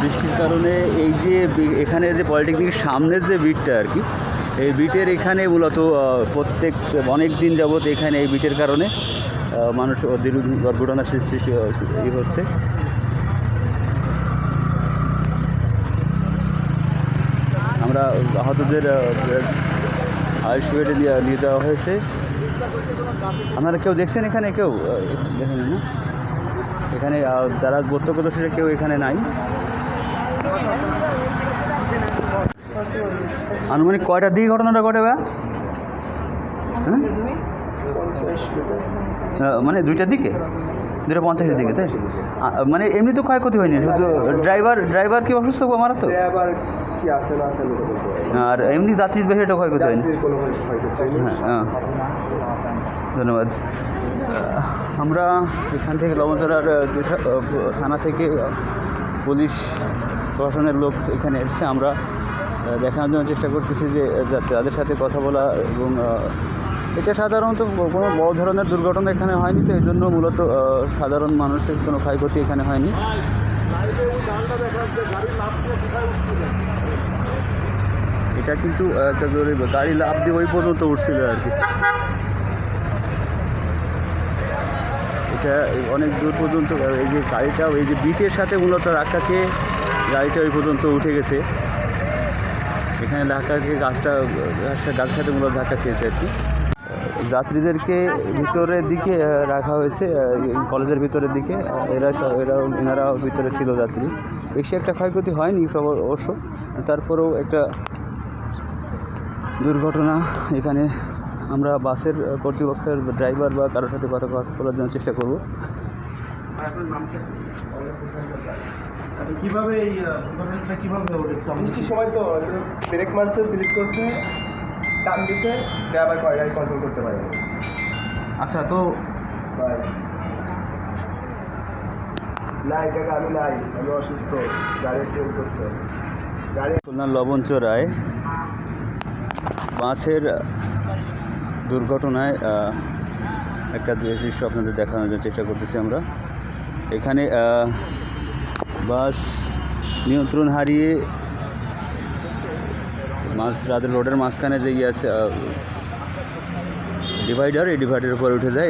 বৃষ্টির কারণে এই যে এখানে যে পলিটেকনিকের সামনের যে বিটটা আর কি, এই বিটের এখানে মূলত প্রত্যেক অনেক দিন যাবত এখানে এই বিটের কারণে মানুষ দুর্ঘটনার সৃষ্টি হচ্ছে। আমরা আহতদের আইসিইউতে নিয়ে দেওয়া হয়েছে। আপনারা কেউ দেখছেন এখানে? কেউ দেখেন না এখানে? যারা প্রত্যক্ষদর্শীরা কেউ এখানে নাই। আনুমানিক কয়টার দিকে ঘটনাটা ঘটে বা? হ্যাঁ, মানে 2টার দিকে, 2:50-এর দিকে, তাই? মানে এমনি তো ক্ষয়ক্ষতি হয়নি, শুধু ড্রাইভার কি অসুস্থ মারাত্মক? আর এমনি যাত্রীর বেশি একটা ক্ষয়ক্ষতি হয়নি। হ্যাঁ, ধন্যবাদ। আমরা এখান থেকে লবণচড়ার থানা থেকে পুলিশ প্রশাসনের লোক এখানে এসেছে। আমরা দেখানোর জন্য চেষ্টা করতেছি যে তাদের সাথে কথা বলা, এবং এটা সাধারণত কোনো বড় ধরনের দুর্ঘটনা এখানে হয়নি, তো এই জন্য মূলত সাধারণ মানুষের কোনো ক্ষয়ক্ষতি এখানে হয়নি। এটা কিন্তু একটা জোরে গাড়ি লাফ দিয়ে ওই পর্যন্ত উঠছিল আর কি। এটা অনেক দূর পর্যন্ত, এই যে গাড়িটা এই যে বিটের সাথে মূলত ধাক্কা খেয়ে গাড়িটা ওই পর্যন্ত উঠে গেছে। এখানে ধাক্কা খেয়ে গাছের সাথে মূলত ধাক্কা খেয়েছে আর কি। যাত্রীদেরকে ভিতরের দিকে রাখা হয়েছে, কলেজের ভিতরের দিকে। এনারাও ভিতরে ছিল যাত্রী। বেশি একটা ক্ষয়ক্ষতি হয়নি সব অবশ্য, তারপরেও একটা দুর্ঘটনা এখানে। আমরা বাসের কর্তৃপক্ষের ড্রাইভার বা কারোর সাথে কথা বলার জন্য চেষ্টা করব। কিভাবে এই ঘটনাটা কিভাবে হলো? বৃষ্টির সময় তো ব্রেক মারছে, স্লিপ করছে, টান দিছে, ড্রাইভার গাড়ি কন্ট্রোল করতে পারে। আচ্ছা, তো নাই কাকা, আমি অসুস্থ, গাড়ি চেঞ্জ করছে। খুলনার লবণচড়ায় বাসের দুর্ঘটনায় একটা দৃশ্য আপনাদের দেখানোর জন্য চেষ্টা করতেছি আমরা। এখানে বাস নিয়ন্ত্রণ হারিয়ে রাতের রোডের মাঝখানে যে আছে ডিভাইডার, এই ডিভাইডারের উপরে উঠে যায়।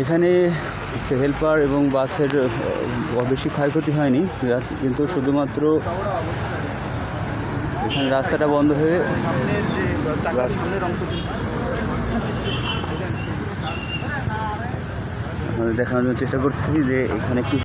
এখানে হেল্পার এবং বাসের বেশি ক্ষয়ক্ষতি হয়নি, কিন্তু শুধুমাত্র এখানে রাস্তাটা বন্ধ হয়ে দেখানোর চেষ্টা করছি যে এখানে কি